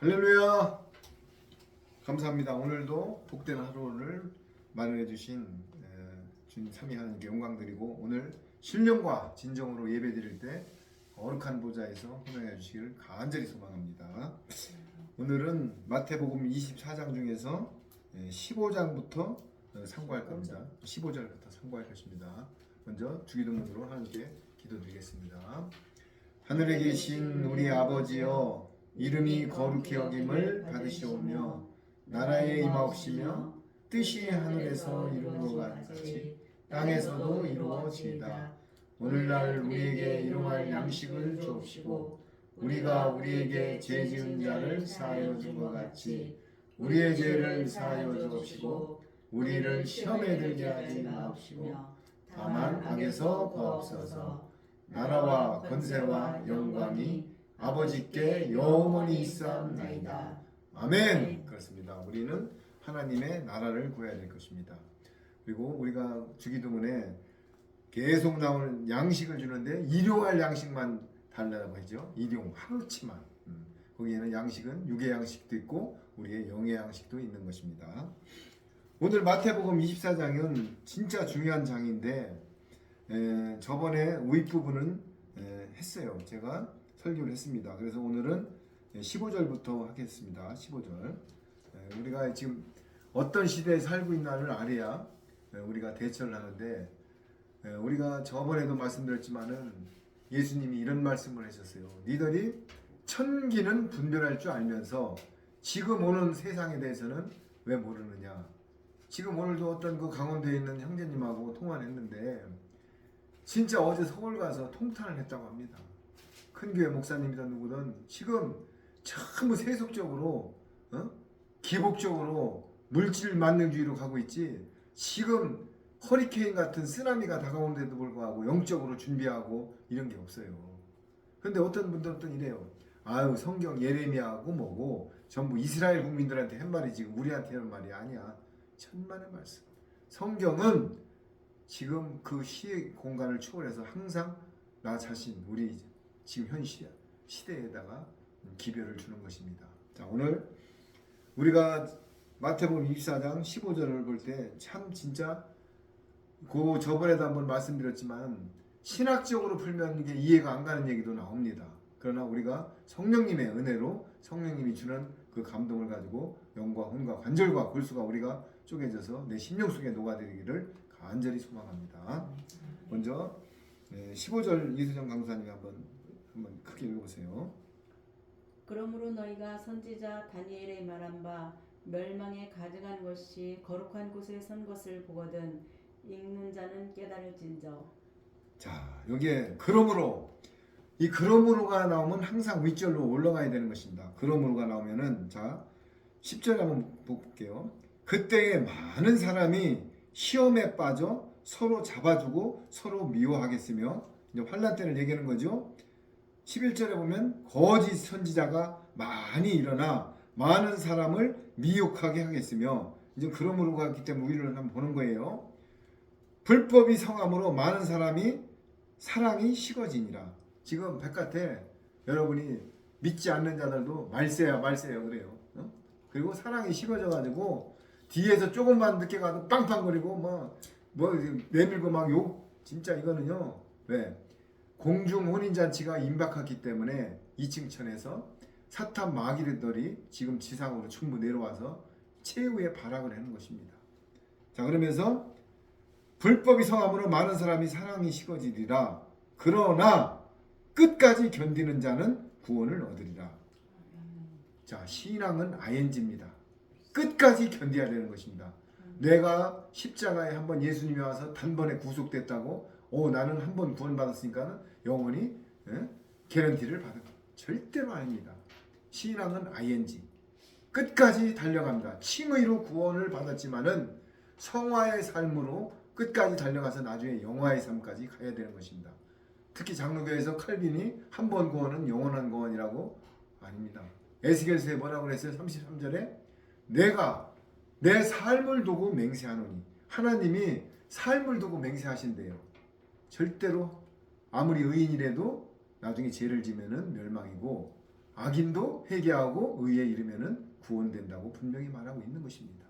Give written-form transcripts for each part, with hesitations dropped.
할렐루야. 감사합니다. 오늘도 복된 하루를 마련해 주신 주님 삼위 하나님께 영광 드리고, 오늘 신령과 진정으로 예배 드릴 때 거룩한 보좌에서 헌행해 주시기를 간절히 소망합니다. 오늘은 마태복음 24장 중에서 15장부터 상고할 겁니다. 15절부터 상고할 것입니다. 먼저 주기도문으로 하나님께 기도드리겠습니다. 하늘에 계신 우리 아버지여, 이름이 거룩히 여김을 받으시오며 나라에 임하옵시며 뜻이 하늘에서 이루는 것 같이 땅에서도 이루어지이다. 오늘날 우리에게 일용할 양식을 주옵시고, 우리가 우리에게 죄 지은 자를 사하여 준 것 같이 우리의 죄를 사하여 주옵시고, 우리를 시험에 들게 하지 마옵시고 다만 악에서 구하옵소서. 나라와 권세와 영광이 아버지께 영원히 있사옵나이다. 아멘. 그렇습니다. 우리는 하나님의 나라를 구해야 될 것입니다. 그리고 우리가 주기도문에 계속 나오는 양식을 주는데 일용할 양식만 달라고 하죠. 일용, 하루치만. 거기에는 양식은 육의 양식도 있고 우리의 영의 양식도 있는 것입니다. 오늘 마태복음 24장은 진짜 중요한 장인데, 저번에 윗부분은 했어요. 제가 설교를 했습니다. 그래서 오늘은 15절부터 하겠습니다. 15절. 우리가 지금 어떤 시대에 살고 있나를 알아야 우리가 대처를 하는데, 우리가 저번에도 말씀드렸지만은 예수님이 이런 말씀을 하셨어요. 니들이 천기는 분별할 줄 알면서 지금 오는 세상에 대해서는 왜 모르느냐. 지금 오늘도 어떤 그 강원도에 있는 형제님하고 통화를 했는데, 진짜 어제 서울 가서 통탄을 했다고 합니다. 큰 교회 목사님이든 누구든 지금 전부 세속적으로, 기복적으로 물질 만능주의로 가고 있지, 지금 허리케인 같은 쓰나미가 다가오는데도 불구하고 영적으로 준비하고 이런 게 없어요. 근데 어떤 분들은 이래요. 아유, 성경 예레미야하고 뭐고 전부 이스라엘 국민들한테 한 말이 지금 우리한테 하는 말이 아니야. 천만의 말씀. 성경은 지금 그 시의 공간을 초월해서 항상 나 자신, 우리 지금 현 시대에다가 기별을 주는 것입니다. 자, 오늘 우리가 마태복음 24장 15절을 볼 때 참 진짜 그 저번에도 한번 말씀드렸지만 신학적으로 풀면 이게 이해가 안 가는 얘기도 나옵니다. 그러나 우리가 성령님의 은혜로 성령님이 주는 그 감동을 가지고 영과 혼과 관절과 골수가 우리가 쪼개져서 내 심령 속에 녹아들기를 간절히 소망합니다. 먼저 15절 이수정 강사님이 한번 크게 읽어보세요. 그러므로 너희가 선지자 다니엘의 말한 바 멸망에 가증한 것이 거룩한 곳에 선 것을 보거든 읽는 자는 깨달을진저. 자, 여기에 그러므로, 이 그러므로가 나오면 항상 윗절로 올라가야 되는 것입니다. 그러므로가 나오면은, 자 10절 한번 볼게요. 그때에 많은 사람이 시험에 빠져 서로 잡아주고 서로 미워하겠으며, 이제 환난 때를 얘기하는 거죠. 11절에 보면 거짓 선지자가 많이 일어나 많은 사람을 미혹하게 하겠으며, 이제 그러므로가 있기 때문에 우리를 한번 보는 거예요. 불법이 성함으로 많은 사랑이 식어지니라. 지금 바깥에 여러분이 믿지 않는 자들도 말세야 그래요. 그리고 사랑이 식어져가지고 뒤에서 조금만 늦게 가도 빵빵거리고 뭐 내밀고 막 욕. 진짜 이거는요. 왜? 공중 혼인잔치가 임박했기 때문에 2층 천에서 사탄 마귀들이 지금 지상으로 전부 내려와서 최후의 발악을 하는 것입니다. 자, 그러면서 불법이 성함으로 많은 사람이 사랑이 식어지리라. 그러나 끝까지 견디는 자는 구원을 얻으리라. 자, 신앙은 ING입니다. 끝까지 견뎌야 되는 것입니다. 내가 십자가에 한번 예수님이 와서 단번에 구속됐다고 나는 한번 구원받았으니까 영원히 개런티를 받은, 절대로 아닙니다. 신앙은 ING. 끝까지 달려갑니다. 칭의로 구원을 받았지만은 성화의 삶으로 끝까지 달려가서 나중에 영화의 삶까지 가야 되는 것입니다. 특히 장로교에서 칼빈이 한 번 구원은 영원한 구원이라고, 아닙니다. 에스겔서에 뭐라고 그랬어요? 33절에 내가 내 삶을 두고 맹세하노니, 하나님이 삶을 두고 맹세하신대요. 절대로 아무리 의인이라도 나중에 죄를 지면은 멸망이고, 악인도 회개하고 의에 이르면은 구원된다고 분명히 말하고 있는 것입니다.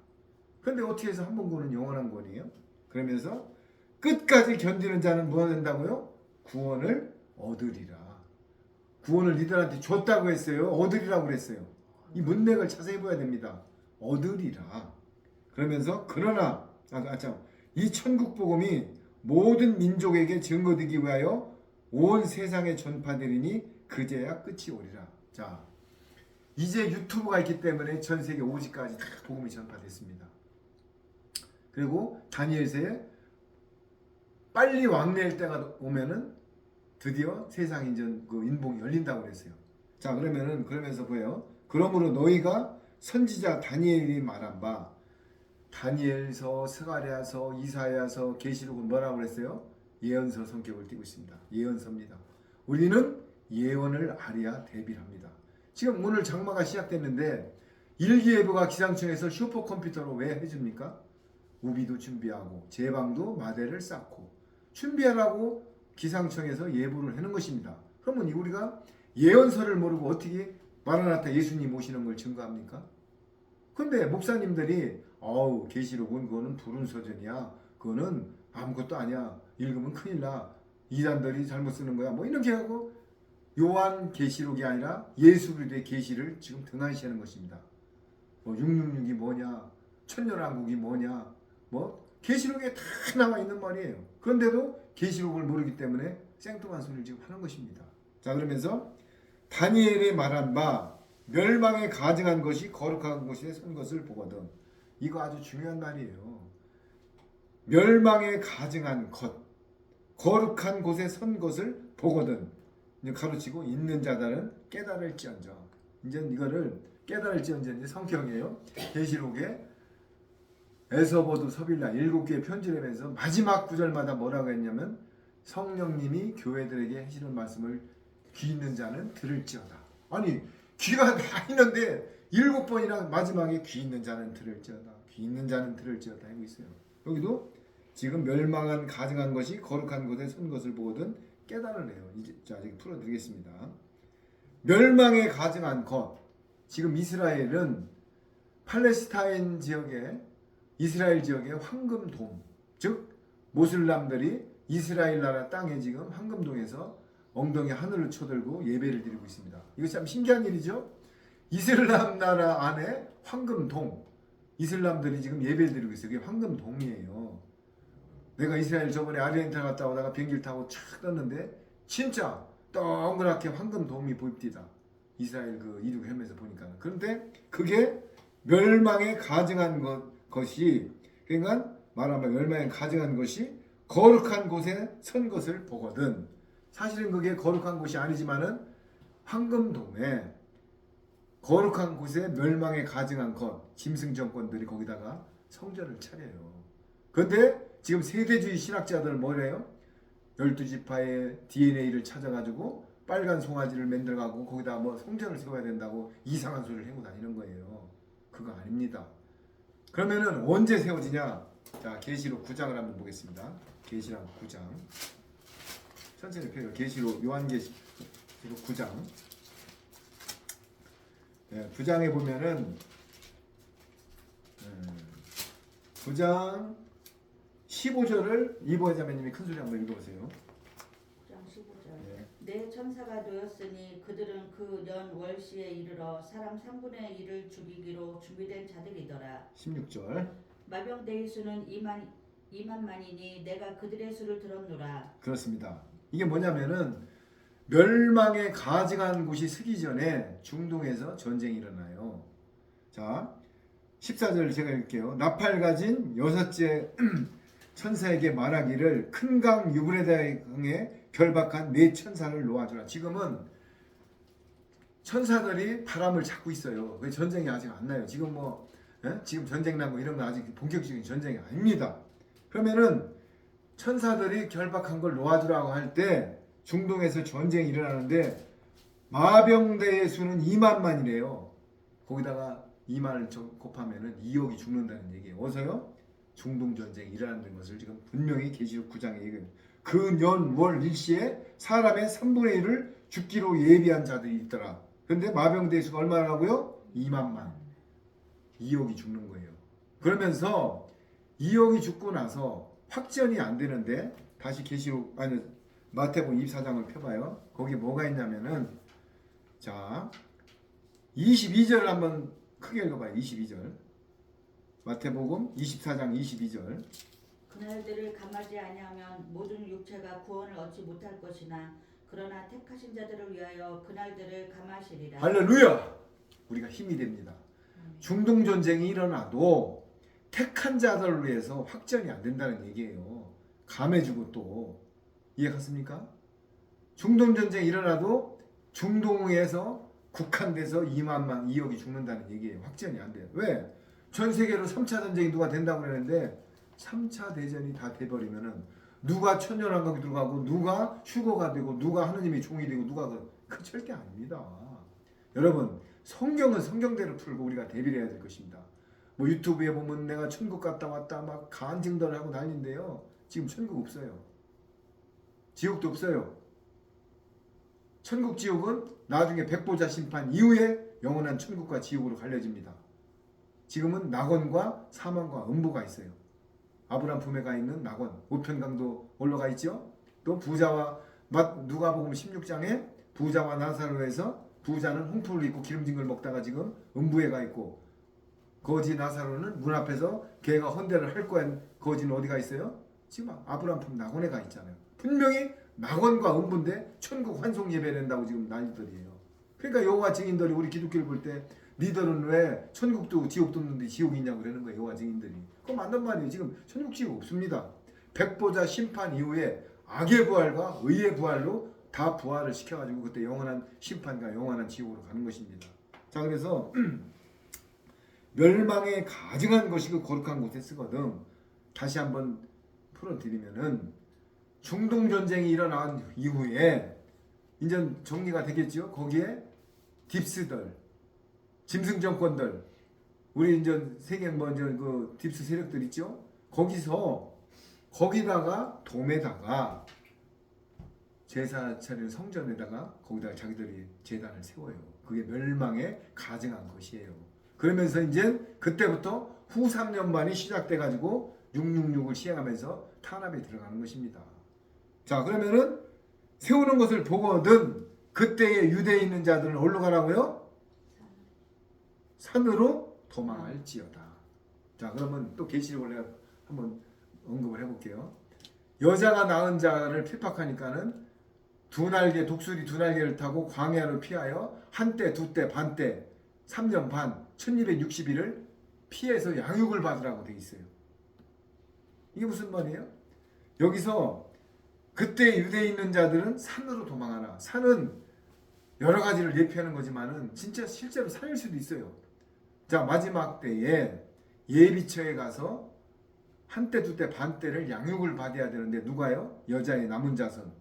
그런데 어떻게 해서 한 번 구원은 영원한 구원이에요? 그러면서 끝까지 견디는 자는 뭐가 된다고요? 구원을 얻으리라. 구원을 니들한테 줬다고 했어요? 얻으리라고 그랬어요? 이 문맥을 자세히 봐야 됩니다. 얻으리라. 그러면서 그러나 이 천국 복음이 모든 민족에게 증거되기 위하여 온 세상에 전파되리니 그제야 끝이 오리라. 자, 이제 유튜브가 있기 때문에 전 세계 오지까지 다 복음이 전파됐습니다. 그리고 다니엘서에 빨리 왕래할 때가 오면은 드디어 세상 인전 그 인봉이 열린다고 그랬어요. 자, 그러면서 뭐예요? 그러므로 너희가 선지자 다니엘이 말한 바 다니엘서, 스가랴서, 이사야서, 계시록은 뭐라고 그랬어요? 예언서 성격을 띠고 있습니다. 예언서입니다. 우리는 예언을 알아야 대비합니다. 지금 오늘 장마가 시작됐는데 일기예보가 기상청에서 슈퍼컴퓨터로 왜 해줍니까? 우비도 준비하고 제방도 마대를 쌓고 준비하라고 기상청에서 예보를 하는 것입니다. 그러면 우리가 예언서를 모르고 어떻게 마라나타 예수님 오시는 걸 증거합니까? 근데 목사님들이 계시록은 그거는 푸른 서전이야. 그거는 아무것도 아니야. 읽으면 큰일 나. 이단들이 잘못 쓰는 거야. 뭐 이렇게 하고 요한 계시록이 아니라 예수 그리스도의 계시를 지금 등한시하는 것입니다. 뭐 666이 뭐냐, 천년왕국이 뭐냐, 뭐 계시록에 다 나와 있는 말이에요. 그런데도 계시록을 모르기 때문에 생뚱한 소리를 지금 하는 것입니다. 자, 그러면서 다니엘이 말한 바 멸망에 가증한 것이 거룩한 곳에 선 것을 보거든. 이거 아주 중요한 말이에요. 멸망에 가증한 것, 거룩한 곳에 선 것을 보거든. 이제 가르치고 있는 자들은 깨달을지언정. 이제 이거를 깨달을지언정 이제 성경이에요. 계시록에 에서보도 서빌라 7개의 편지를 하면서 마지막 구절마다 뭐라고 했냐면 성령님이 교회들에게 하시는 말씀을 귀 있는 자는 들을지어다. 아니 귀가 다 있는데 7번이나 마지막에 귀 있는 자는 들을지어다. 귀 있는 자는 들을지어다 하고 있어요. 여기도 지금 멸망한 가증한 것이 거룩한 곳에 선 것을 보거든 깨달으래요. 이제 아직 풀어드리겠습니다. 멸망에 가증한 것. 지금 이스라엘은 팔레스타인 지역에 이스라엘 지역의 황금돔, 즉 모슬람들이 이스라엘 나라 땅에 지금 황금동에서 엉덩이 하늘을 쳐들고 예배를 드리고 있습니다. 이거 참 신기한 일이죠. 이슬람 나라 안에 황금동, 이슬람들이 지금 예배를 드리고 있어요. 이게 황금동이에요. 내가 이스라엘 저번에 아르헨티나 갔다 오다가 비행기를 타고 촥 떴는데 진짜 동그랗게 황금돔이 보입니다. 이스라엘 그 이륙 헬멧에서 보니까. 그런데 그게 멸망에 가증한 것이, 그러니까 말하면 멸망에 가증한 것이 거룩한 곳에 선 것을 보거든. 사실은 그게 거룩한 곳이 아니지만은 황금돔에 거룩한 곳에 멸망에 가증한 것, 짐승 정권들이 거기다가 성전을 차려요. 그런데 지금 세대주의 신학자들 뭐래요? 12지파의 DNA를 찾아가지고 빨간 송아지를 만들어가고 거기다 뭐 성전을 세워야 된다고 이상한 소리를 하고 다니는 거예요. 그거 아닙니다. 그러면은 언제 세워지냐? 자, 계시록 9장을 한번 보겠습니다. 계시록 9장. 천천히 펴요. 계시록 요한계시록 9장. 네, 9장에 보면은 9장 15절을 이보혜 자매님이 큰 소리 한번 읽어보세요. 9장 15절. 내 천사가 되었으니 그들은 그 년 월시에 이르러 사람 3분의 1을 죽이기로 준비된 자들이더라. 16절. 마병대의 수는 2만만이니 내가 그들의 수를 들었노라. 그렇습니다. 이게 뭐냐면은 멸망에 가증한 곳이 서기 전에 중동에서 전쟁이 일어나요. 자, 14절 제가 읽을게요. 나팔 가진 여섯째 천사에게 말하기를 큰 강 유브레다강에 결박한 네 천사를 놓아주라. 지금은 천사들이 바람을 잡고 있어요. 왜 전쟁이 아직 안 나요? 지금 지금 전쟁 나고 이런 건 아직 본격적인 전쟁이 아닙니다. 그러면은 천사들이 결박한 걸 놓아주라고 할 때 중동에서 전쟁이 일어나는데 마병대의 수는 2만만이래요. 거기다가 2만을 곱하면은 2억이 죽는다는 얘기예요. 어서요? 중동 전쟁이 일어나는 것을 지금 분명히 계시록 9장에 얘기해요. 그 년 월 일시에 사람의 3분의 1을 죽기로 예비한 자들이 있더라. 근데 마병대의 수가 얼마라고요? 2만만. 2억이 죽는 거예요. 그러면서 2억이 죽고 나서 확전이 안 되는데 다시 계시록 아니 마태복음 24장을 펴봐요. 거기 뭐가 있냐면은 자 22절을 한번 크게 읽어봐요. 22절 마태복음 24장 22절 그날들을 감하지 아니하면 모든 육체가 구원을 얻지 못할 것이나 그러나 택하신 자들을 위하여 그날들을 감하시리라. 할렐루야! 우리가 힘이 됩니다. 중동 전쟁이 일어나도 택한 자들을 위해서 확전이 안 된다는 얘기예요. 감해주고 또 이해갔습니까? 중동 전쟁이 일어나도 중동에서 국한돼서 2만만 2억이 죽는다는 얘기예요. 확전이 안 돼요. 왜? 전 세계로 3차 전쟁이 누가 된다고 그러는데 3차 대전이 다 돼버리면은 누가 천년왕국이 들어가고 누가 휴거가 되고 누가 하느님의 종이 되고 누가 그 절대 아닙니다. 여러분 성경은 성경대로 풀고 우리가 대비를 해야 될 것입니다. 뭐 유튜브에 보면 내가 천국 갔다 왔다 막 간증들 하고 난리인데요. 지금 천국 없어요. 지옥도 없어요. 천국 지옥은 나중에 백보자 심판 이후에 영원한 천국과 지옥으로 갈려집니다. 지금은 낙원과 사망과 음부가 있어요. 아브람 품에 가 있는 낙원, 우편강도 올라가 있죠. 또 부자와 누가복음 16장에 부자와 나사로에서 부자는 홍포를 입고 기름진 걸 먹다가 지금 음부에 가 있고 거지 나사로는 문 앞에서 걔가 헌대를 할 거야. 거지는 어디가 있어요? 지금 아브람 품 낙원에 가 있잖아요. 분명히 낙원과 음부인데 천국 환송 예배 된다고 지금 난리들이에요. 그러니까 여호와 증인들이 우리 기독교를 볼 때 니들은 왜 천국도 지옥도 없는데 지옥이 있냐고 그러는 거예요. 여호와 증인들이. 그거 맞는 말이에요. 지금 천국 지옥 없습니다. 백보자 심판 이후에 악의 부활과 의의 부활로 다 부활을 시켜가지고 그때 영원한 심판과 영원한 지옥으로 가는 것입니다. 자 그래서 멸망에 가증한 것이 그 거룩한 곳에 쓰거든. 다시 한번 풀어드리면은 중동 전쟁이 일어난 이후에 이제 정리가 되겠죠. 거기에 딥스들, 짐승 정권들, 우리 이제 세계 먼저 그 딥스 세력들 있죠. 거기다가 돔에다가 제사 차리는 성전에다가 거기다가 자기들이 제단을 세워요. 그게 멸망에 가증한 것이에요. 그러면서 이제 그때부터 후 3년반이 시작돼 가지고 666을 시행하면서 탄압에 들어가는 것입니다. 자 그러면은 세우는 것을 보거든 그때의 유대에 있는 자들은 어디로 가라고요? 산으로 도망할지어다. 자 그러면 또 계시록을 내가 한번 언급을 해볼게요. 여자가 낳은 자를 핍박하니까는 독수리 두 날개를 타고 광야로 피하여 한때 두때 반때 3년 반 1260일을 피해서 양육을 받으라고 돼 있어요. 이게 무슨 말이에요? 여기서 그때 유대에 있는 자들은 산으로 도망하라. 산은 여러 가지를 예표하는 거지만은 진짜 실제로 산일 수도 있어요. 자 마지막 때에 예비처에 가서 한때 두때 반때를 양육을 받아야 되는데 누가요? 여자의 남은 자손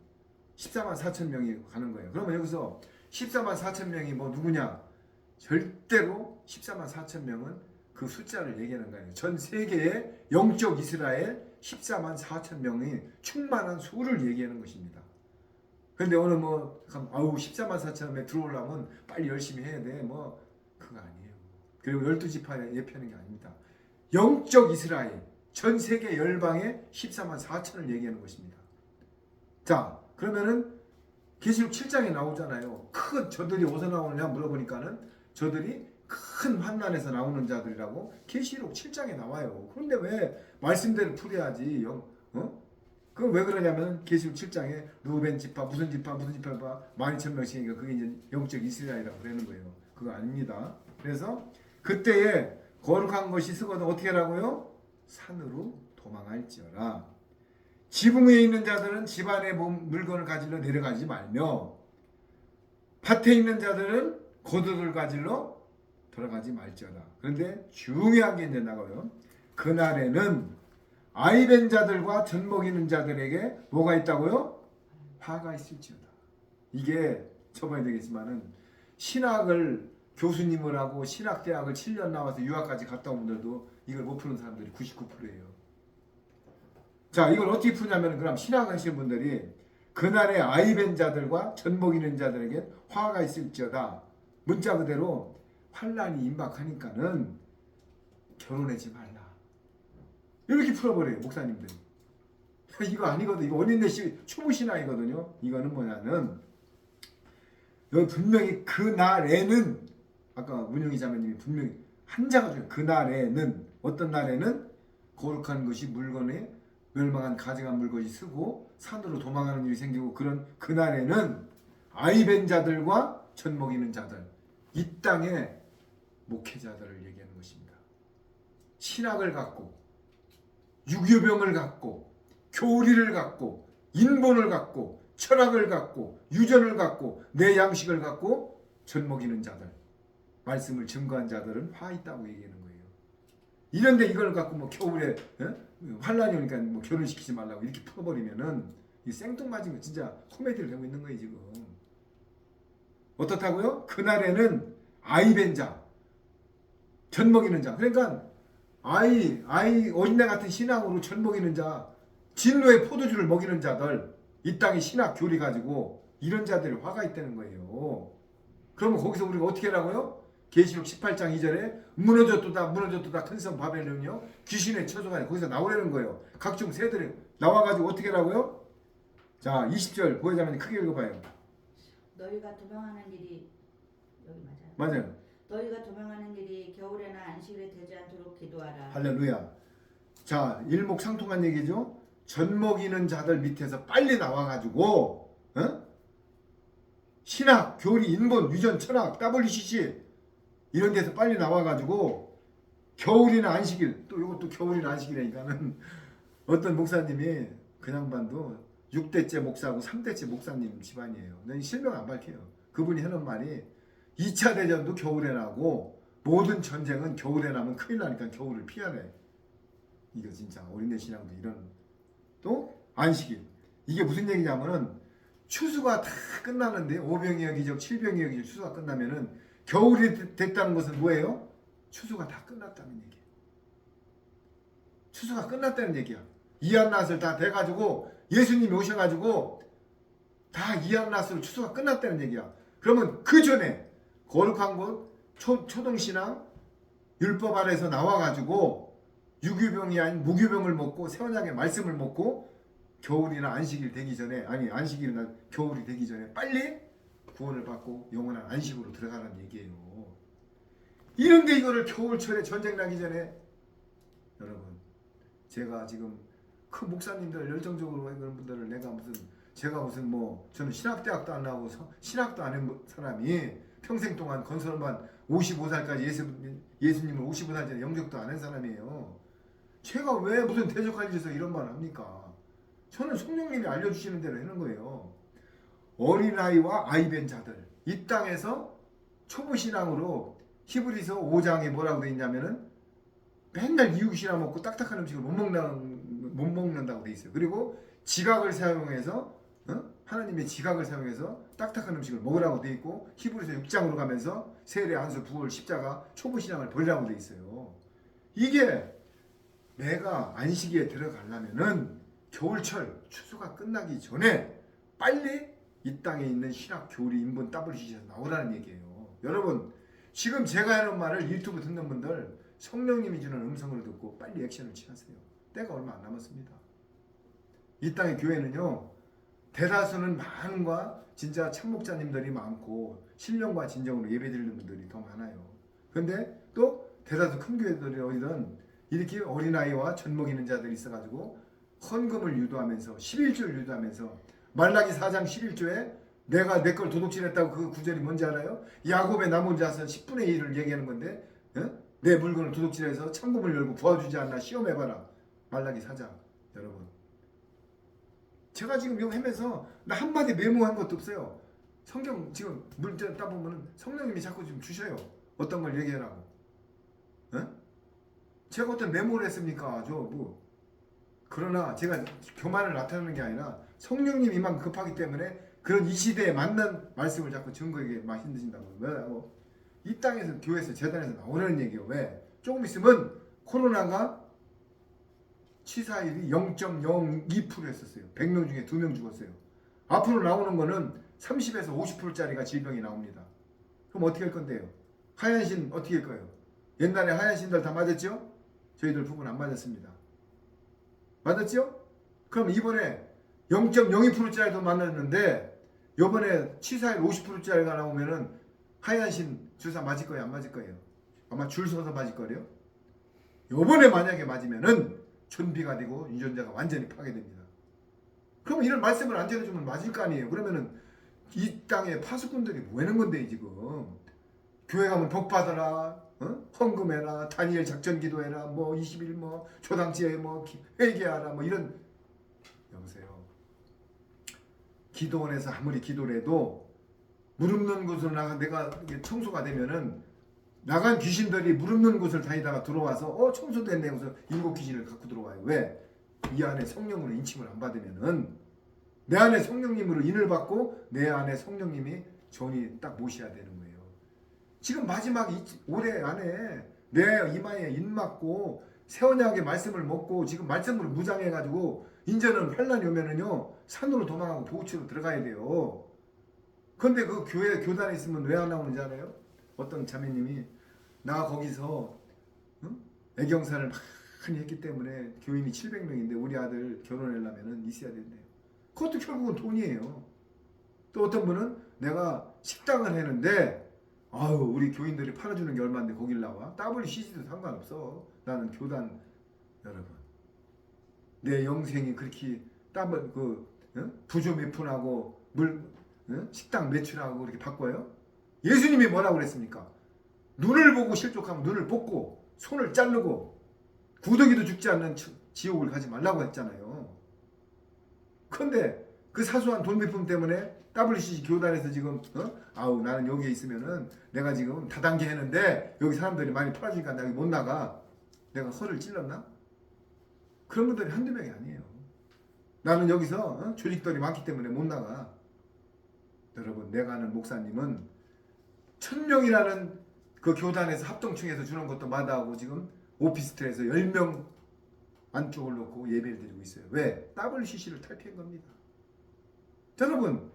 14만 4천 명이 가는 거예요. 그러면 여기서 14만 4천 명이 뭐 누구냐? 절대로 14만 4천 명은 그 숫자를 얘기하는 거예요. 전 세계의 영적 이스라엘 14만 4천 명이 충만한 수를 얘기하는 것입니다. 그런데 오늘 뭐 14만 4천 명에 들어오려면 빨리 열심히 해야 돼. 뭐 그거 아니에요. 그리고 12지파 예표하는 게 아닙니다. 영적 이스라엘 전 세계 열방의 14만 4천을 얘기하는 것입니다. 자 그러면은 계시록 7장에 나오잖아요. 큰 저들이 어디서 나오느냐 물어보니까는 저들이 큰 환난에서 나오는 자들이라고 계시록 7장에 나와요. 그런데 왜 말씀대로 풀어야지? 그건 왜 그러냐면 계시록 7장에 루벤 지파 무슨 지파 12,000명씩이니까 그게 이제 영적 이스라엘이라고 그러는 거예요. 그거 아닙니다. 그래서 그때에 거룩한 것이 쓰거든 어떻게 하라고요? 산으로 도망할지어라. 지붕 위에 있는 자들은 집안에 물건을 가지러 내려가지 말며 밭에 있는 자들은 고도를 가지러 돌아가지 말지어다. 그런데 중요한 게 이제 나가요. 그날에는 아이된 자들과 젖 먹이는 자들에게 뭐가 있다고요? 화가 있을지어다. 이게 저번에 되겠지만은 신학을 교수님을 하고 신학대학을 7년 나와서 유학까지 갔다 온 분들도 이걸 못 푸는 사람들이 99%예요. 자 이걸 어떻게 푸냐면 그럼 신학하시는 분들이 그날에 아이된 자들과 젖 먹이는 자들에게 화가 있을지어다. 문자 그대로 환란이 임박하니까는 결혼하지 말라. 이렇게 풀어버려요 목사님들이. 이거 아니거든. 이거 원인대 초보신앙이거든요. 이거는 뭐냐면 여기 분명히 그날에는 아까 문영희 자매님이 분명히 한자가 중요해요. 그날에는 어떤 날에는 거룩한 것이 물건에 멸망한 가증한 물건이 쓰고 산으로 도망가는 일이 생기고 그런 그날에는 아이벤 자들과 젖 먹이는 자들 이 땅의 목회자들을 얘기하는 것입니다. 신학을 갖고 유교병을 갖고 교리를 갖고 인본을 갖고 철학을 갖고 유전을 갖고 내 양식을 갖고 젖 먹이는 자들 말씀을 증거한 자들은 화 있다고 얘기하는 거예요. 이런데 이걸 갖고 뭐 겨울에 환란이 오니까 뭐 결혼시키지 말라고 이렇게 풀어버리면은 이 생뚱맞은 거 진짜 코미디를 하고 있는 거예요 지금. 어떻다고요? 그날에는 아이벤 자, 젖 먹이는 자. 그러니까 아이 어린애 같은 신앙으로 젖 먹이는 자, 진로의 포도주를 먹이는 자들, 이 땅의 신학 교리 가지고 이런 자들이 화가 있다는 거예요. 그러면 거기서 우리가 어떻게 하라고요? 계시록 18장 2절에 무너졌도다 큰 성 바벨론이요 귀신의 처소가 거기서 나오라는 거예요. 각종 새들이 나와가지고 어떻게 하라고요? 자 20절 보혜자매님 크게 읽어봐요. 너희가 도망하는 일이 여기 맞아요? 맞아요. 너희가 도망하는 일이 겨울에나 안식일에 되지 않도록 기도하라. 할렐루야. 자 일목상통한 얘기죠. 젖 먹이는 자들 밑에서 빨리 나와가지고 신학, 교리, 인본, 유전, 철학, WCC 이런 데서 빨리 나와가지고 겨울이나 안식일 또 이것도 겨울이나 안식일이니까는 어떤 목사님이 그 양반도 6대째 목사고 3대째 목사님 집안이에요. 난 실명 안 밝혀요. 그분이 하는 말이 2차 대전도 겨울에 나고 모든 전쟁은 겨울에 나면 큰일 나니까 겨울을 피하래. 이거 진짜 어린애 신앙도 이런 또 안식일 이게 무슨 얘기냐면은 추수가 다 끝나는데 5병이어 기적 7병이어 기적 추수가 끝나면은 겨울이 됐다는 것은 뭐예요? 추수가 다 끝났다는 얘기예요. 추수가 끝났다는 얘기야. 이한낫을 다 돼가지고 예수님이 오셔가지고 다 이한낫으로 추수가 끝났다는 얘기야. 그러면 그 전에 거룩한 곳 초등신앙 율법 아래에서 나와가지고 유교병이 아닌 무교병을 먹고 새언약의 말씀을 먹고 겨울이나 안식일 되기 전에 아니 안식일이나 겨울이 되기 전에 빨리 구원을 받고 영원한 안식으로 들어가는 얘기예요. 이런데 이거를 겨울철에 전쟁 나기 전에 여러분 제가 지금 큰 목사님들 열정적으로 그런 분들을 제가 무슨 뭐 저는 신학대학도 안 나오고 신학도 안 한 사람이 평생 동안 건설만 55살까지 예수님을 55살 전에 영접도 안 한 사람이에요. 제가 왜 무슨 대적할 짓에서 이런 말 합니까? 저는 성령님이 알려주시는 대로 하는 거예요. 어린아이와 아이벤 자들 이 땅에서 초보신앙으로 히브리서 5장에 뭐라고 되어 있냐면은 맨날 이웃이나 먹고 딱딱한 음식을 못 먹는다고 되어 있어요. 그리고 지각을 사용해서 하나님의 지각을 사용해서 딱딱한 음식을 먹으라고 되어 있고 히브리서 6장으로 가면서 세례, 안수, 부활, 십자가, 초보신앙을 버리라고 되어 있어요. 이게 내가 안식일에 들어가려면은 겨울철 추수가 끝나기 전에 빨리 이 땅에 있는 신학, 교리, 인본, WCC에서 나오라는 얘기예요. 여러분 지금 제가 하는 말을 유튜브 듣는 분들 성령님이 주는 음성을 듣고 빨리 액션을 취하세요. 때가 얼마 안 남았습니다. 이 땅의 교회는요 대다수는 많은과 진짜 참목자님들이 많고 신령과 진정으로 예배드리는 분들이 더 많아요. 그런데 또 대다수 큰 교회들이 어디든 이렇게 어린아이와 젖 먹이는 자들이 있어가지고 헌금을 유도하면서 11조를 유도하면서 말라기 4장 11조에 내가 내 걸 도둑질했다고 그 구절이 뭔지 알아요? 야곱의 남은 자손 10분의 1을 얘기하는 건데 내 물건을 도둑질해서 창고문을 열고 부어주지 않나 시험해봐라. 말라기 4장. 여러분 제가 지금 이거 하면서 나 한마디 메모한 것도 없어요. 성경 지금 문제 따보면 성령님이 자꾸 좀 주셔요. 어떤 걸 얘기하라고. 제가 어떤 메모를 했습니까? 그러나 제가 교만을 나타내는 게 아니라 성령님이 이만큼 급하기 때문에 그런 이 시대에 맞는 말씀을 자꾸 증거에게 막 힘드신다고. 왜냐고? 이 땅에서 교회에서 재단에서 나오라는 얘기예요. 왜? 조금 있으면 코로나가 치사율이 0.02% 했었어요. 100명 중에 2명 죽었어요. 앞으로 나오는 거는 30에서 50%짜리가 질병이 나옵니다. 그럼 어떻게 할 건데요? 하얀 신 어떻게 할 거예요? 옛날에 하얀 신들 다 맞았죠? 저희들 부부는 안 맞았습니다. 맞았죠? 그럼 이번에 0.02%짜리도 맞았는데 이번에 치사율 50%짜리가 나오면은 하얀 신 주사 맞을 거예요? 안 맞을 거예요? 아마 줄 서서 맞을 거예요. 이번에 만약에 맞으면은 준비가 되고 유전자가 완전히 파괴됩니다. 그럼 이런 말씀을 안 전해주면 맞을 거 아니에요. 그러면은 이 땅에 파수꾼들이 뭐 하는 건데 지금 교회 가면 복 받아라, 헌금해라, 다니엘 작전 기도해라, 뭐 20일 뭐 조당지에 뭐 회개하라, 뭐 이런. 여보세요. 기도원에서 아무리 기도를 해도 물 없는 곳으로 내가 청소가 되면은 나간 귀신들이 물 없는 곳을 다니다가 들어와서 청소됐네 하고서 7 귀신을 갖고 들어와요. 왜? 이 안에 성령으로 인침을 안 받으면은 내 안에 성령님으로 인을 받고 내 안에 성령님이 전이 딱 모셔야 되는 거예요. 지금 마지막 올해 안에 내 이마에 인 맞고 새 언약의 말씀을 먹고 지금 말씀으로 무장해가지고 이제는 환란이 오면은요 산으로 도망하고 보호치로 들어가야 돼요. 그런데 그 교회 교단에 있으면 왜 안 나오는지 알아요? 어떤 자매님이 나 거기서 애경사를 많이 했기 때문에 교인이 700명인데 우리 아들 결혼하려면 있어야 된대요. 그것도 결국은 돈이에요. 또 어떤 분은 내가 식당을 했는데 아유 우리 교인들이 팔아주는 게 얼마인데 거길 나와? WCC도 상관없어. 나는 교단 여러분 내 영생이 그렇게 부조 몇 푼하고 식당 매출하고 그렇게 바꿔요? 예수님이 뭐라고 그랬습니까? 눈을 보고 실족하면 눈을 뽑고 손을 자르고 구더기도 죽지 않는 지옥을 가지 말라고 했잖아요. 그런데 그 사소한 돈 몇 푼 때문에 WCC 교단에서 지금 아우 나는 여기에 있으면은 내가 지금 다단계 했는데 여기 사람들이 많이 팔아주니까 나 여기 못 나가. 내가 허를 찔렀나? 그런 분들이 한두 명이 아니에요. 나는 여기서 조직들이 많기 때문에 못 나가. 여러분 내가 아는 목사님은 1000명이라는 그 교단에서 합동층에서 주는 것도 마다하고 지금 오피스텔에서 10명 안쪽을 놓고 예배를 드리고 있어요. 왜? WCC를 탈피한 겁니다. 여러분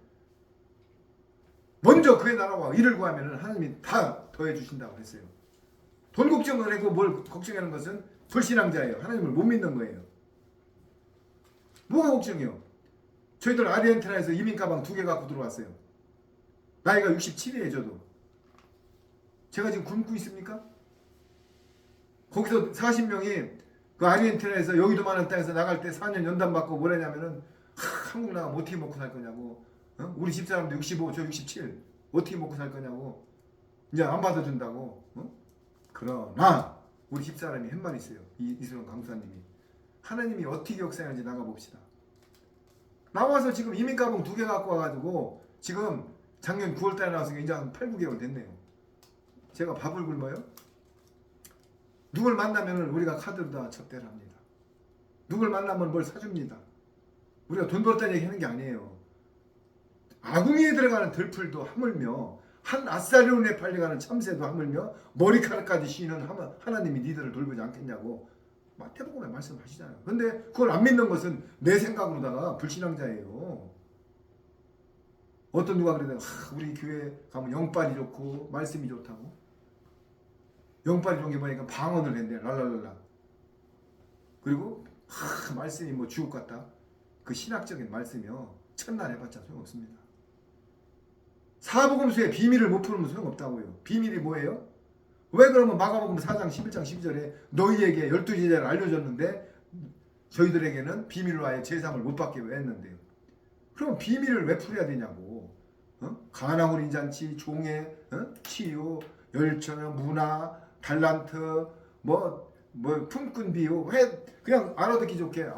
먼저 그의 나라와 일을 구하면 하나님이 다 더해 주신다고 했어요. 돈 걱정을 하고 뭘 걱정하는 것은 불신앙자예요. 하나님을 못 믿는 거예요. 뭐가 걱정이요? 저희들 아르헨티나에서 이민 가방 2개 갖고 들어왔어요. 나이가 67이에요. 저도. 제가 지금 굶고 있습니까? 거기서 40명이 그 아르헨티나에서 여기도많은 땅에서 나갈 때 4년 연단 받고 뭐라냐면은 한국 나가면 어떻게 먹고 살 거냐고. 우리 집사람도 65, 저 67. 어떻게 먹고 살 거냐고. 이제 안 받아준다고. 그러나 우리 집사람이 한 말 있어요. 이수영 강사님이. 하나님이 어떻게 역사하는지 나가봅시다. 나와서 지금 이민가방 2개 갖고 와가지고 지금 작년 9월달에 나와서 이제 한 8, 9개월 됐네요. 제가 밥을 굶어요? 누굴 만나면 우리가 카드로 다 접대를 합니다. 누굴 만나면 뭘 사줍니다. 우리가 돈 벌었다는 얘기 하는 게 아니에요. 아궁이에 들어가는 들풀도 하물며 한 아사리온에 팔려가는 참새도 하물며 머리카락까지 씌는 하나님이 니들을 돌보지 않겠냐고 마태복음에 말씀하시잖아요. 근데 그걸 안 믿는 것은 내 생각으로다가 불신앙자예요. 어떤 누가 그러다가 우리 교회 가면 영빨이 좋고 말씀이 좋다고. 영빨이 좋은 게 뭐니까 방언을 했는데 랄랄랄라. 그리고 말씀이 뭐 주옥 같다. 그 신학적인 말씀이요. 첫날 해봤자 소용없습니다. 사복음서의 비밀을 못 풀면 소용없다고요. 비밀이 뭐예요? 왜 그러면 마가복음 4장 11장 12절에 너희에게 12제자를 알려줬는데 저희들에게는 비밀로 아예 제3을 못 받게 왜 했는데요. 그럼 비밀을 왜 풀어야 되냐고. 가나홀인 잔치, 종의 치유, 열처녀, 문화, 달란트, 뭐 품꾼 비유. 왜 그냥 알아듣기 좋게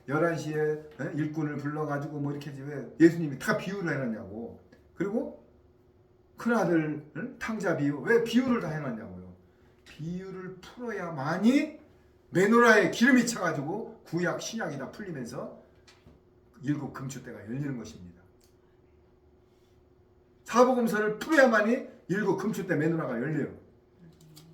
11시에 일꾼을 불러가지고 뭐 이렇게 하지 왜 예수님이 다 비유를 해놨냐고. 그리고 큰아들 탕자 비유 왜 비유를 다 해놨냐고요. 비유를 풀어야만이 메노라에 기름이 차가지고 구약 신약이 다 풀리면서 7 금추대가 열리는 것입니다. 사복음서를 풀어야만이 7 금추대 메노라가 열려요.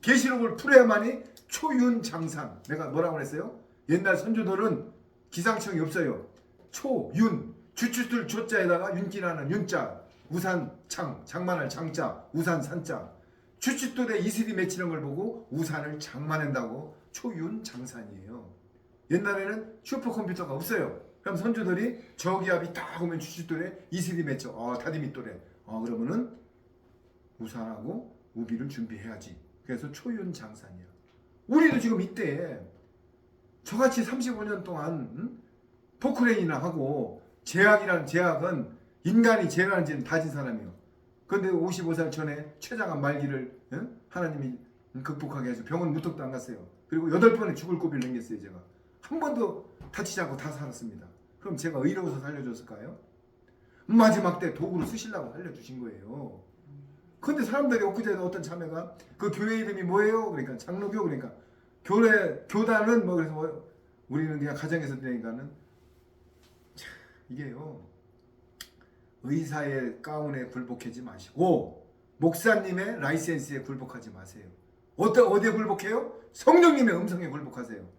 계시록을 풀어야만이 초윤장상. 내가 뭐라고 그랬어요? 옛날 선조들은 기상청이 없어요. 초윤 주추들 조자에다가 윤기나는 윤자 우산 장만할 장자, 우산 산자. 추춧돌에 이슬이 맺히는 걸 보고 우산을 장만한다고 초윤장산이에요. 옛날에는 슈퍼컴퓨터가 없어요. 그럼 선조들이 저기압이 딱 오면 추춧돌에 이슬이 맺혀. 다디밋돌에. 그러면은 우산하고 우비를 준비해야지. 그래서 초윤장산이야. 우리도 지금 이때 저같이 35년 동안 포크레인이나 하고 제약이라는 제약은 인간이 죄라는 죄는 다진 사람이요. 그런데 55살 전에 췌장암 말기를 하나님이 극복하게 해서 병원 무턱도 안 갔어요. 그리고 8번의 죽을 고비를 넘겼어요. 제가 한 번도 다치지 않고 다 살았습니다. 그럼 제가 의로워서 살려줬을까요? 마지막 때 도구로 쓰시려고 살려주신 거예요. 근데 사람들이 엊그제도 어떤 자매가 그 교회 이름이 뭐예요? 그러니까 장로교. 그러니까 교단은 뭐 그래서 우리는 그냥 가정에서 되니까는 이게요, 의사의 가운에 굴복하지 마시고 목사님의 라이센스에 굴복하지 마세요. 어디에 굴복해요? 성령님의 음성에 굴복하세요.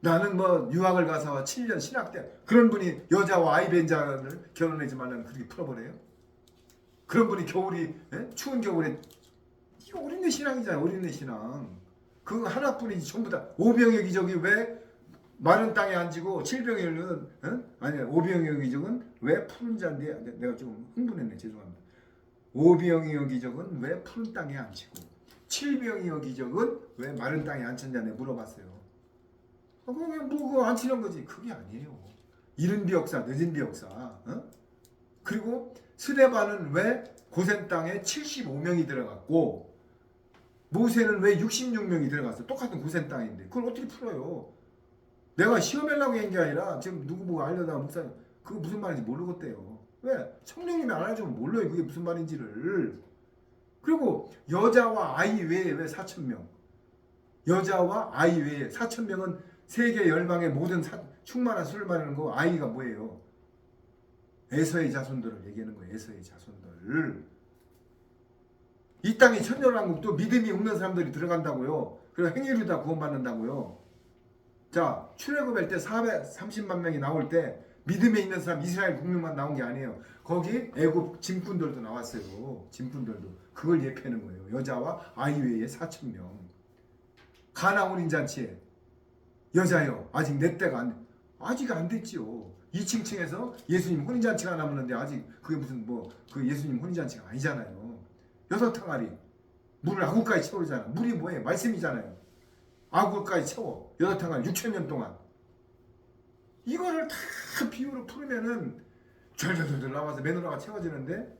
나는 뭐 유학을 가서 7년 신학 때 그런 분이 여자와 아이 벤자를 결혼하지 말라는 그렇게 풀어버려요? 그런 분이 추운 겨울에 이거 어린애 신앙이잖아요. 어린애 신앙. 그거 하나뿐이지 전부 다 오병의 기적이 왜 마른 땅에 앉히고 칠병의 오병의 기적은 왜 푸른 잔디에 내가 좀 흥분했네. 죄송합니다. 오병의 기적은 왜 푸른 땅에 앉히고 칠병의 기적은 왜 마른 땅에 앉혔냐 내가 물어봤어요. 그게 뭐 그거 앉히는 거지. 그게 아니에요. 이른 비역사 늦은 비역사. 그리고 스데반은 왜 고센 땅에 75명이 들어갔고 모세는 왜 66명이 들어갔어? 똑같은 고센 땅인데 그걸 어떻게 풀어요? 내가 시험하려고 한 게 아니라 지금 누구 보고 알려다가 목사님 그거 무슨 말인지 모르겠대요. 왜? 성령님이 안 알려주면 몰라요. 그게 무슨 말인지를. 그리고 여자와 아이 외에 왜 4,000명? 여자와 아이 외에 4,000명은 세계 열방의 모든 충만한 수를 말하는 거. 아이가 뭐예요? 에서의 자손들을 얘기하는 거예요. 에서의 자손들. 이 땅에 천년왕국도 믿음이 없는 사람들이 들어간다고요. 그리고 행위로 다 구원받는다고요. 자, 출애굽할 때 430만 명이 나올 때 믿음에 있는 사람 이스라엘 국민만 나온 게 아니에요. 거기 애굽 짐꾼들도 나왔어요. 짐꾼들도. 그걸 예표하는 거예요. 여자와 아이 외에 4,000명. 가나 혼인잔치에 여자요. 아직 내 때가 아직 안 됐지요. 2층층에서 예수님 혼인잔치가 남았는데 아직 그게 무슨 그 예수님 혼인잔치가 아니잖아요. 6항아리 물을 아구까지 채우잖아. 물이 뭐예요? 말씀이잖아요. 아구까지 채워 6항아리 6,000년 동안. 이거를 다 비유로 풀으면은 절절절절 나와서 메누라가 채워지는데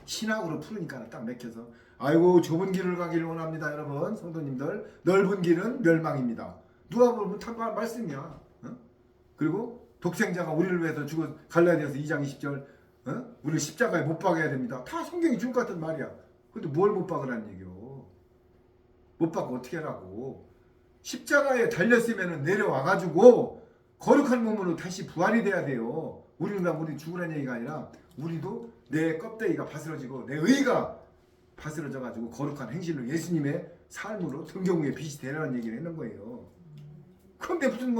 신학으로 풀으니까 딱 맥혀서 아이고 좁은 길을 가기를 원합니다. 여러분 성도님들 넓은 길은 멸망입니다. 누가 보면 다 말씀이야. 그리고 독생자가 우리를 위해서 죽어 갈라디아서 2장 20절 우리를 십자가에 못 박아야 됩니다. 다 성경이 준 것 같은 말이야. 근데 뭘 못 박으라는 얘기요. 못 박고 어떻게 하라고. 십자가에 달렸으면 내려와가지고 거룩한 몸으로 다시 부활이 돼야 돼요. 우리 죽으라는 얘기가 아니라 우리도 내 껍데기가 바스러지고 내 의가 바스러져가지고 거룩한 행실로 예수님의 삶으로 등경우에 빛이 되라는 얘기를 했는 거예요. 그런데 무슨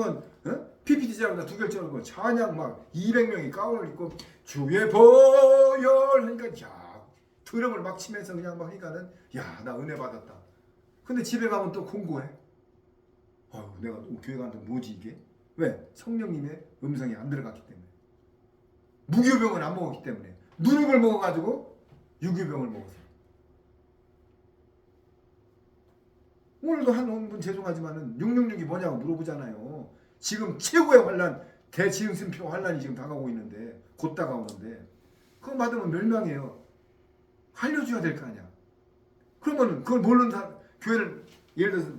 PPT 자료나 두 결정을 찬양 막 200명이 가운을 입고 주의 보혈 하니까 야 드럼을 막 치면서 그냥 막 하니까는 야 나 은혜 받았다. 근데 집에 가면 또 공고해. 아유 내가 교회 갔는데 뭐지 이게? 왜? 성령님의 음성이 안 들어갔기 때문에. 무교병을 안 먹었기 때문에. 누룩을 먹어가지고 유교병을 먹었어요. 오늘도 한 분 죄송하지만은 666이 뭐냐고 물어보잖아요. 지금 최고의 환란, 대지음승표 환란이 지금 다가오고 있는데 곧 다가오는데 그거 받으면 멸망이에요. 알려줘야 될 거 아니야. 그러면은 그걸 모르는 사람 교회를 예를 들어서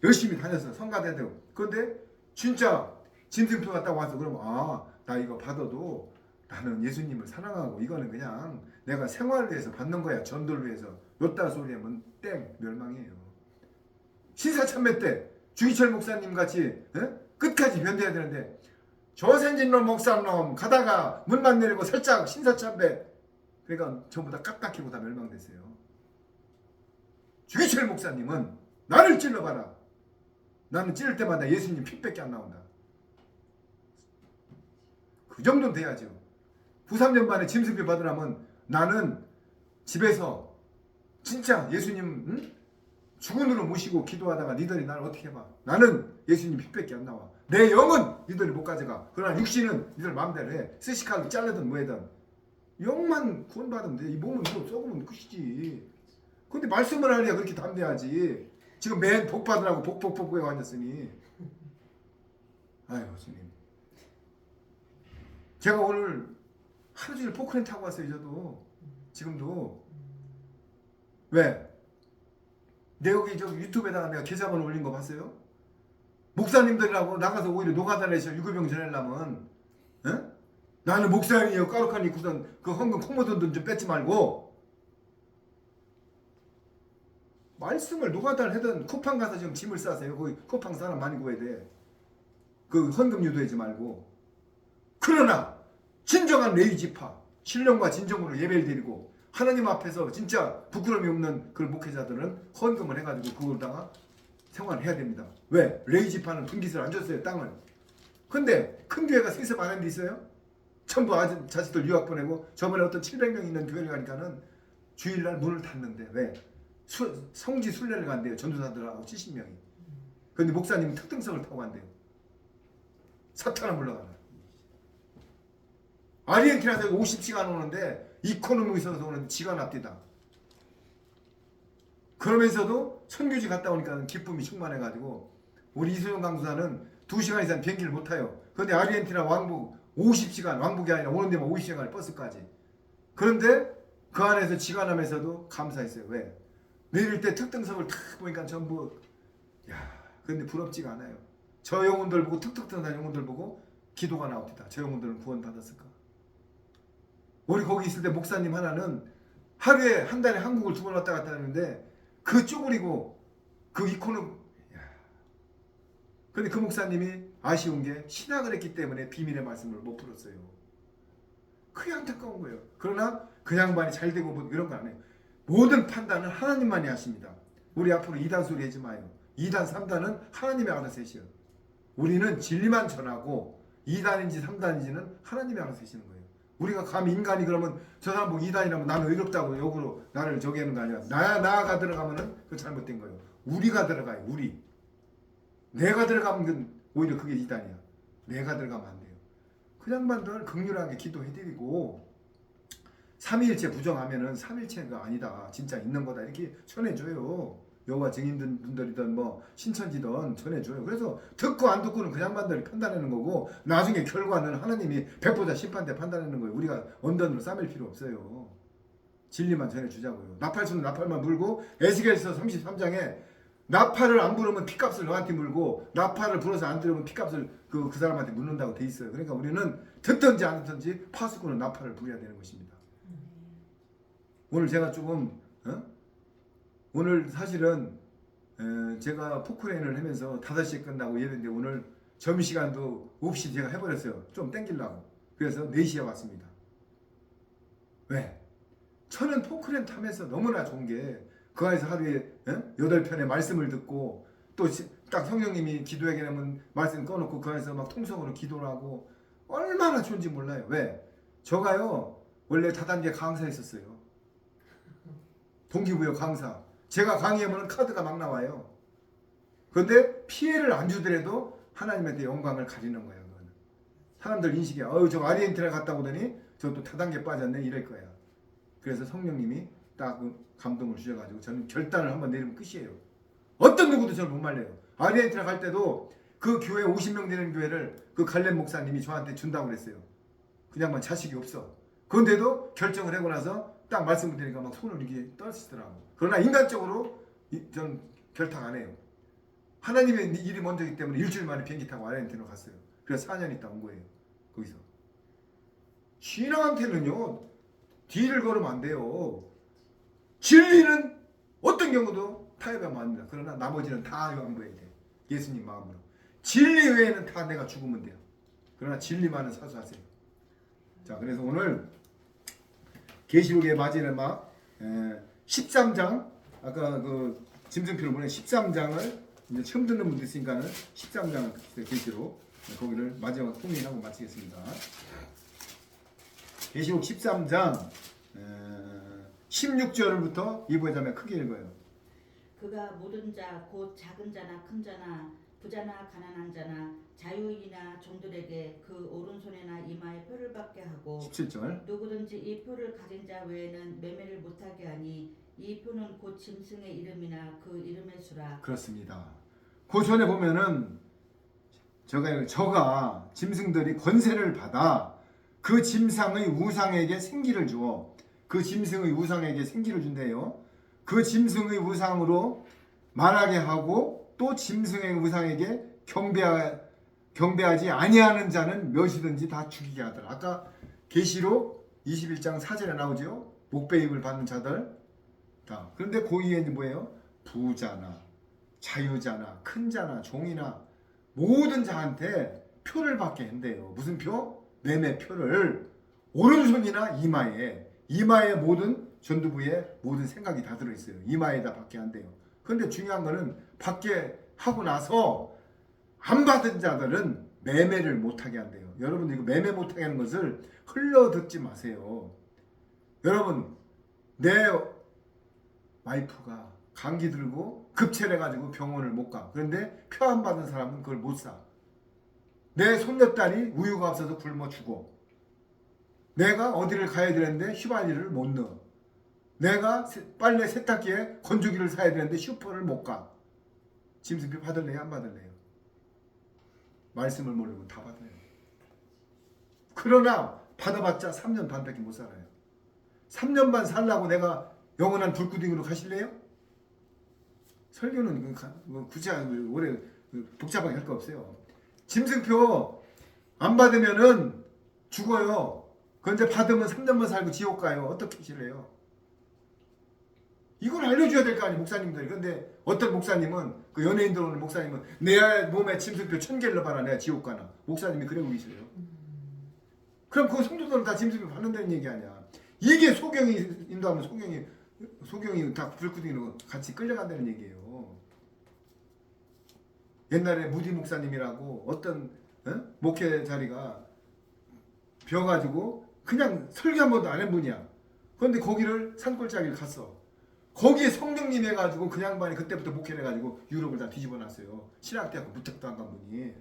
열심히 다녔어. 성가대도 되고. 그런데 진짜 짐승표가 딱 와서 그러면 나 이거 받아도 나는 예수님을 사랑하고 이거는 그냥 내가 생활을 위해서 받는 거야. 전도를 위해서. 요따 소리 하면 땡 멸망이에요. 신사참배 때 주기철 목사님 같이 끝까지 견뎌야 되는데 조센진놈 목사놈 가다가 문만 내리고 살짝 신사참배 그러니까 전부 다 깍깍히고 다 멸망됐어요. 주기철 목사님은 나를 찔러봐라. 나는 찌를 때마다 예수님 피밖에 안 나온다. 그 정도는 돼야죠. 부삼년 만에 짐승표 받으라면 나는 집에서 진짜 예수님 응? 죽은으로 모시고 기도하다가 니들이 나를 어떻게 해봐. 나는 예수님 핏밖에 안 나와. 내 영은 니들이 못 가져가. 그러나 육신은 니들 마음대로 해. 스시칼로 잘르든 뭐해든 영만 구원받으면 돼. 이 몸은 또 썩으면 끝이지. 근데 말씀을 하려야 그렇게 담대하지. 지금 맨 복 받으라고 복복복에 앉았으니. 아유 주님. 제가 오늘 하루 종일 포크레인 타고 왔어요. 저도 지금도. 왜? 내 여기 저 유튜브에다가 내가 계좌번 올린 거 봤어요? 목사님들이라고 나가서 오히려 노가다내셔 유교병 전하려면 에? 나는 목사님이요 까룩한 입고선 그 헌금 콩모돈 좀 뺏지 말고 말씀을 노가다를 하든 쿠팡 가서 지금 짐을 싸세요. 거기 쿠팡 사람 많이 구해야 돼. 그 헌금 유도하지 말고. 그러나 진정한 레이지파 신령과 진정으로 예배를 드리고 하나님 앞에서 진짜 부끄러움이 없는 그 목회자들은 헌금을 해가지고 그걸다가 생활을 해야 됩니다. 왜? 레이지파는 분깃을 안 줬어요. 땅을. 근데 큰 교회가 세습 안 하는 데 있어요? 전부 자식들 유학 보내고 저번에 어떤 700명 있는 교회를 가니까는 주일날 문을 닫는데 왜? 성지 순례를 간대요. 전도사들하고 70명이. 근데 목사님은 특등석을 타고 간대요. 사탄을 물러가라. 아르헨티나에서 50시간 오는데 이코노미 있어서 오는 지가 납디다. 그러면서도 선교지 갔다 오니까 기쁨이 충만해가지고 우리 이소영 강사는 2시간 이상 비행기를 못 타요. 그런데 아르헨티나 왕복 50시간 왕복이 아니라 오는 데만 50시간 버스까지. 그런데 그 안에서 지가 나면서도 감사했어요. 왜? 내릴 때 특등석을 탁 보니까 전부 야 근데 부럽지가 않아요. 저 영혼들 보고 툭툭 터는 영혼들 보고 기도가 나옵니다. 저 영혼들은 구원 받았을까? 우리 거기 있을 때 목사님 하나는 하루에 한 달에 한국을 2번 왔다 갔다 하는데 그 쪼그리고 그 이코노 근데 그 목사님이 아쉬운 게 신학을 했기 때문에 비밀의 말씀을 못 풀었어요. 그게 안타까운 거예요. 그러나 그 양반이 잘 되고 뭐 이런 거 안 해요. 모든 판단은 하나님만이 하십니다. 우리 앞으로 2단 소리 하지 마요. 2단 3단은 하나님이 알아서 하셔요. 우리는 진리만 전하고 2단인지 3단인지는 하나님이 알아서 하시는 거예요. 우리가 감히 인간이 그러면 저 사람 뭐 2단이라면 나는 의롭다고 역으로 나를 저기 하는 거 아니야. 나가 들어가면은 그 잘못된 거예요. 우리가 들어가요. 우리. 내가 들어가면 오히려 그게 2단이야. 내가 들어가면 안 돼요. 그 양반들 극률하게 기도해드리고 삼위일체 부정하면은 삼위일체가 아니다. 진짜 있는 거다. 이렇게 전해줘요. 여호와 증인분들이든 뭐 신천지든 전해줘요. 그래서 듣고 안 듣고는 그 양반들이 판단하는 거고 나중에 결과는 하나님이 백보자 심판대 판단하는 거예요. 우리가 언변으로 싸맬 필요 없어요. 진리만 전해주자고요. 나팔수는 나팔만 물고 에스겔서 33장에 나팔을 안 부르면 피값을 너한테 물고 나팔을 불어서 안 들으면 피값을 그 사람한테 묻는다고 돼 있어요. 그러니까 우리는 듣든지 안 듣든지 파수꾼은 나팔을 부려야 되는 것입니다. 오늘 제가 조금 오늘 사실은 제가 포크레인을 하면서 5시에 끝나고 예배인데 오늘 점심시간도 없이 제가 해버렸어요. 좀 땡기려고. 그래서 4시에 왔습니다. 왜? 저는 포크레인 타면서 너무나 좋은 게 그 안에서 하루에 8편의 말씀을 듣고 또 딱 성령님이 기도하게 되면 말씀 꺼놓고 그 안에서 막 통성으로 기도를 하고 얼마나 좋은지 몰라요. 왜? 저가요 원래 다단계 강사 했었어요. 동기부여 강사. 제가 강의하면 카드가 막 나와요. 그런데 피해를 안 주더라도 하나님한테 영광을 가리는 거예요. 그건. 사람들 인식이 저 아르헨티나 갔다 오더니 저 또 다단계 빠졌네 이럴 거야. 그래서 성령님이 딱 감동을 주셔가지고 저는 결단을 한번 내리면 끝이에요. 어떤 누구도 저를 못 말려요. 아르헨티나 갈 때도 그 교회 50명 되는 교회를 그 갈렙 목사님이 저한테 준다고 그랬어요. 그냥만 자식이 없어. 그런데도 결정을 하고 나서 딱 말씀을 드리니까 막 손을 이렇게 떨시더라고. 그러나 인간적으로 전 결탁 안 해요. 하나님의 일이 먼저이기 때문에 일주일 만에 비행기 타고 아르헨티나로 갔어요. 그래서 4년 있다 온 거예요. 거기서. 신앙한테는요. 뒤를 걸으면 안 돼요. 진리는 어떤 경우도 타협하면 안 됩니다. 그러나 나머지는 다 양보해야 돼. 예수님 마음으로. 진리 외에는 다 내가 죽으면 돼요. 그러나 진리만은 사수하세요. 자, 그래서 오늘 계시록의 마지막 13장 아까 그 짐승표를 보낸 13장을 이제 처음 듣는 분들 있으니까는 13장을 계시록 거기를 마지막 통일하고 마치겠습니다. 계시록 13장 16절부터 이보자면 크게 읽어요. 그가 모든 자 곧 작은 자나 큰 자나 부자나 가난한 자나 자유인이나 종들에게 그 오른손이나 이마에 표를 받게 하고 17절. 누구든지 이 표를 가진 자 외에는 매매를 못하게 하니 이 표는 곧 짐승의 이름이나 그 이름의 수라. 그렇습니다. 그 전에 보면은 저가 짐승들이 권세를 받아 그 짐승의 우상에게 생기를 주어 그 짐승의 우상에게 생기를 준대요. 그 짐승의 우상으로 말하게 하고 또 짐승의 우상에게 경배하지 아니하는 자는 몇이든지 다 죽이게 하더라. 아까 계시록 21장 4절에 나오죠. 목배임을 받는 자들 다. 그런데 그 위에 뭐예요? 부자나 자유자나 큰 자나 종이나 모든 자한테 표를 받게 한대요. 무슨 표? 매매표를 오른손이나 이마에 모든 전두부에 모든 생각이 다 들어있어요. 이마에다 받게 한대요. 그런데 중요한 거는 받게 하고 나서 안 받은 자들은 매매를 못하게 한대요. 여러분 이거 매매 못하게 하는 것을 흘러 듣지 마세요. 여러분 내 와이프가 감기 들고 급체해가지고 병원을 못 가. 그런데 표 안 받은 사람은 그걸 못 사. 내 손녀딸이 우유가 없어서 굶어 죽어. 내가 어디를 가야 되는데 휘발유를 못 넣어. 내가 빨래 세탁기에 건조기를 사야 되는데 슈퍼를 못 가. 짐승표 받을래요? 안 받을래요? 말씀을 모르고 다 받아요. 그러나 받아봤자 3년 반밖에 못 살아요. 3년 반 살라고 내가 영원한 불구덩이로 가실래요? 설교는 굳이 오래 복잡하게 할 거 없어요. 짐승표 안 받으면은 죽어요. 그런데 받으면 3년만 살고 지옥 가요. 어떻게 하실래요? 이걸 알려줘야 될 거 아니에요, 목사님들이. 근데 어떤 목사님은 그 연예인들 오는 목사님은 내 몸에 짐승표 1000개를 넣어봐라 내가 지옥 가나. 목사님이 그러고 계세요. 그럼 그 성도들은 다 짐승표 받는다는 얘기 아니야. 이게 소경이 인도하면 소경이 다 불구덩이로 같이 끌려간다는 얘기예요. 옛날에 무디 목사님이라고 어떤 목회 자리가 비어가지고 그냥 설교 한 번도 안 한 분이야. 그런데 거기를 산골짜기를 갔어. 거기에 성령님 해가지고 그 양반이 그때부터 목회를 해가지고 유럽을 다 뒤집어 놨어요. 신학대학교 무턱도 안 간 분이.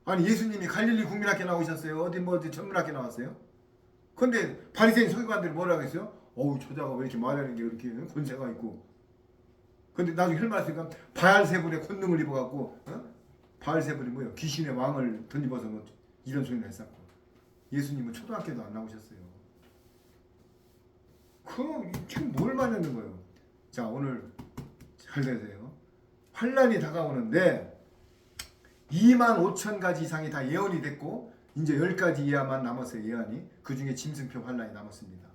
아니 예수님이 갈릴리 국민학교 나오셨어요? 어디 전문학교 나왔어요? 근데 바리새인 서기관들이 뭐라고 했어요? 어우 저자가 왜 이렇게 말하는 게 이렇게 권세가 있고. 근데 나중에 헬마스니까 바알세불의 권능을 입어갖고 바알세불이 뭐예요? 귀신의 왕을 덧입어서 뭐 이런 소리를 했었고. 예수님은 초등학교도 안 나오셨어요. 지금 뭘 말하는 거예요? 자 오늘 잘 되세요. 환란이 다가오는데 25,000가지 이상이 다 예언이 됐고 이제 10가지 이하만 남았어요. 예언이. 그 중에 짐승표 환란이 남았습니다.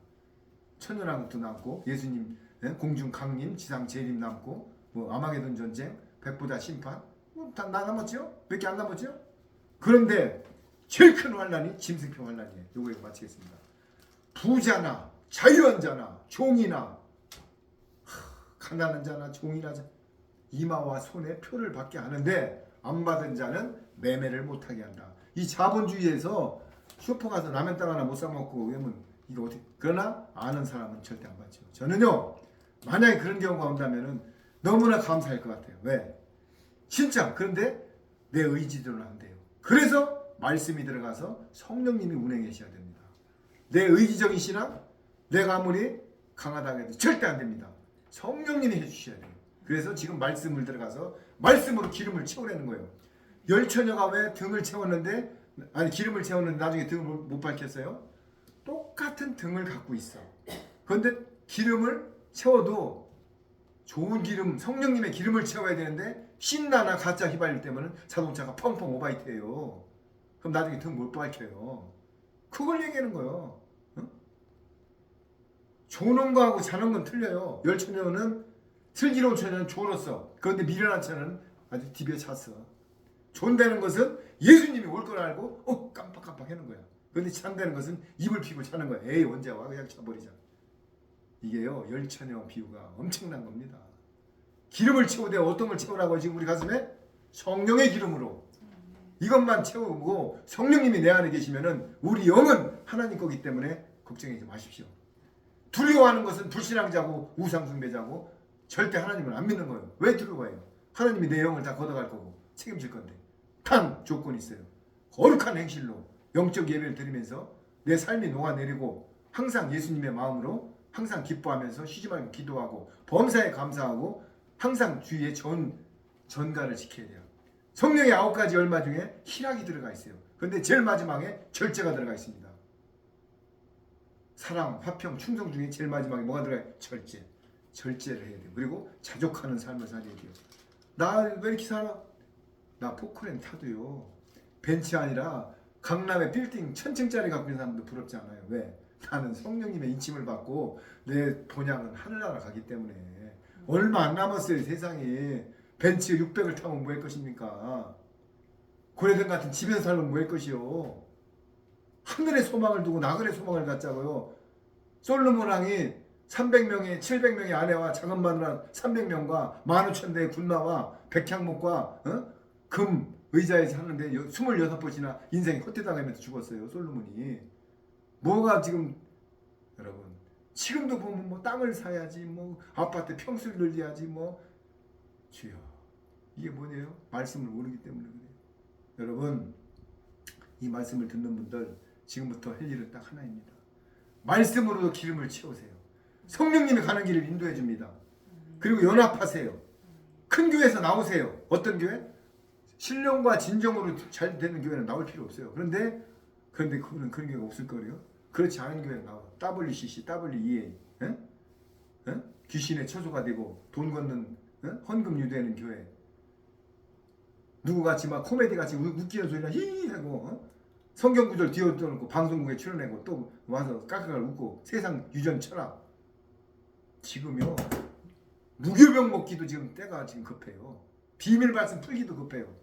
천연왕국도 남고 예수님 공중 강림 지상 재림 남고 뭐 아마게돈 전쟁 백보다 심판 다 남았죠? 몇 개 안 남았죠? 그런데 제일 큰 환란이 짐승표 환란이에요. 요거 마치겠습니다. 부자나 자유한 자나 종이나 가난한 자나 종이나 이마와 손에 표를 받게 하는데 안 받은 자는 매매를 못하게 한다. 이 자본주의에서 슈퍼 가서 라면 땅 하나 못 사 먹고 그러면 이거 어떻게? 그러나 아는 사람은 절대 안 받죠. 저는요 만약에 그런 경우가 온다면은 너무나 감사할 것 같아요. 왜? 진짜 그런데 내 의지대로는 안 돼요. 그래서 말씀이 들어가서 성령님이 운행해 주셔야 됩니다. 내 의지적인 신앙 내가 아무리 강하다고 해도 절대 안 됩니다. 성령님이 해주셔야 돼요. 그래서 지금 말씀을 들어가서 말씀으로 기름을 채우려는 거예요. 열처녀가 왜 등을 채웠는데 기름을 채웠는데 나중에 등을 못 밝혔어요? 똑같은 등을 갖고 있어. 그런데 기름을 채워도 좋은 기름, 성령님의 기름을 채워야 되는데 신나나 가짜 휘발유 때문에 자동차가 펑펑 오바이트예요. 그럼 나중에 등 못 밝혀요. 그걸 얘기하는 거예요. 조는 거하고 자는 건 틀려요. 열처녀는 슬기로운 처녀는 졸었어. 그런데 미련한 처녀는 아주 디비에 찼어. 존다는 것은 예수님이 올 걸 알고 깜빡깜빡 하는 거야. 그런데 잔다는 것은 입을 피고 자는 거야. 에이 언제 와 그냥 자버리자. 이게요 열처녀 비유가 엄청난 겁니다. 기름을 채우되 어떤 걸 채우라고 지금 우리 가슴에? 성령의 기름으로. 이것만 채우고 성령님이 내 안에 계시면은 우리 영은 하나님 거기 때문에 걱정하지 마십시오. 두려워하는 것은 불신앙자고 우상숭배자고 절대 하나님을 안 믿는 거예요. 왜 두려워해요? 하나님이 내 영을 다 걷어갈 거고 책임질 건데. 단 조건이 있어요. 거룩한 행실로 영적 예배를 드리면서 내 삶이 녹아내리고 항상 예수님의 마음으로 항상 기뻐하면서 쉬지 말고 기도하고 범사에 감사하고 항상 주위에 전가를 지켜야 돼요. 성령의 9가지 열마 중에 희락이 들어가 있어요. 그런데 제일 마지막에 절제가 들어가 있습니다. 사랑, 화평, 충성 중에 제일 마지막에 뭐가 들어가요? 절제. 절제를 해야 돼요. 그리고 자족하는 삶을 살아야 돼요. 나 왜 이렇게 살아? 나 포크레인 타도요. 벤츠 아니라 강남의 빌딩 1000층짜리 갖고 있는 사람도 부럽지 않아요. 왜? 나는 성령님의 인침을 받고 내 본향은 하늘나라 가기 때문에. 얼마 안 남았어요. 세상에. 벤츠 600을 타면 뭐 할 것입니까? 고래등 같은 집에서 살면 뭐 할 것이요? 하늘의 소망을 두고 나그네 소망을 갖자고요. 솔로몬 왕이 300명의 700명의 아내와 작은 마누라 300명과 15,000대의 군마와 백향목과 금 의자에 사는데 26번이나 인생이 헛되당하면서 죽었어요. 솔로몬이. 뭐가 지금 여러분 지금도 보면 뭐 땅을 사야지 뭐 아파트 평수를 늘려야지 뭐 주여 이게 뭐냐요? 말씀을 모르기 때문에 그래요. 여러분 이 말씀을 듣는 분들 지금부터 할 일은 딱 하나입니다. 말씀으로 기름을 채우세요. 성령님이 가는 길을 인도해 줍니다. 그리고 연합하세요. 큰 교회에서 나오세요. 어떤 교회? 신령과 진정으로 잘 되는 교회는 나올 필요 없어요. 그런데 그거는 그런 교회가 없을 거예요. 그렇지 않은 교회는 나와. WCC, WEA, 귀신의 처소가 되고 돈 걷는 헌금 유도하는 교회. 누구같이 막 코미디같이 웃기는 소리나 히히 하고 성경 구절 뒤어놓고 방송국에 출연하고 또 와서 까까까 웃고 세상 유전 철학. 지금요 무교병 먹기도 지금 때가 지금 급해요. 비밀 말씀 풀기도 급해요.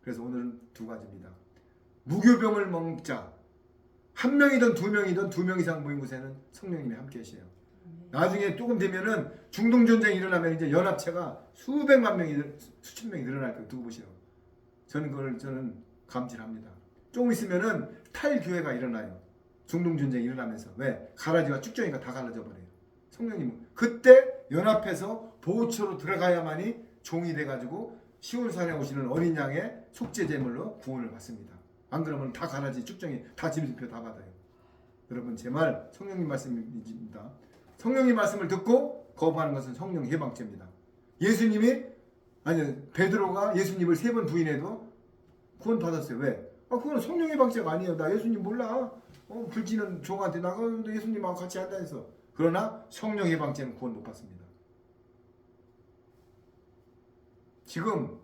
그래서 오늘은 두 가지입니다. 무교병을 먹자. 한 명이든 두 명이든 2명 이상 모인 곳에는 성령님이 함께 하세요. 나중에 조금 되면은 중동 전쟁이 일어나면 이제 연합체가 수백만 명이 수천 명이 늘어날 거예요. 두고 보세요. 저는 감지합니다. 조금 있으면은 탈교회가 일어나요. 중동 전쟁이 일어나면서 왜 가라지가 쭉정이가 다 갈라져 버려요. 성령님 그때 연합해서 보호처로 들어가야만이 종이 돼가지고 시온산에 오시는 어린 양의 속죄 제물로 구원을 받습니다. 안 그러면 다 가라지 쭉정이 다 짐승표 다 받아요. 여러분 제 말 성령님 말씀입니다. 성령님 말씀을 듣고 거부하는 것은 성령 해방죄입니다. 예수님이 베드로가 예수님을 3번 부인해도 구원 받았어요. 왜? 그건 성령 해방죄가 아니에요. 나 예수님 몰라. 불지는 종한테 나가는데 예수님하고 같이 한다 해서. 그러나 성령 해방죄는 구원 못 받습니다. 지금